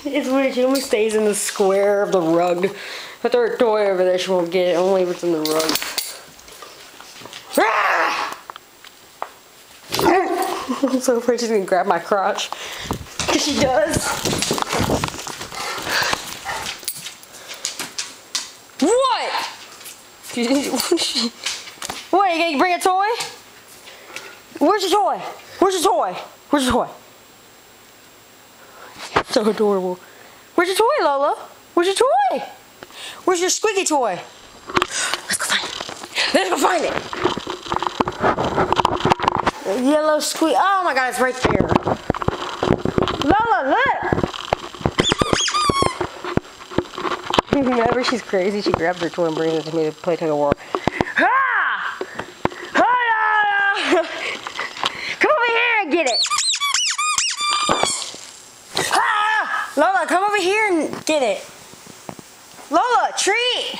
It's weird. She only stays in the square of the rug. Put her toy over there. She won't get it. Only what's in the rug. Ah! I'm so afraid she's gonna grab my crotch. Cause she does. What? What? You gonna bring a toy? Where's your toy? Where's your toy? Where's your toy? So adorable. Where's your toy, Lola? Where's your toy? Where's your squeaky toy? Let's go find it. Let's go find it. Yellow squeak. Oh my God, it's right there. Lola, look. Whenever she's crazy, she grabs her toy and brings it to me to play tug of war. Ha! Ha! Come over here and get it. Ha! Lola, come over here and get it. Lola, treat!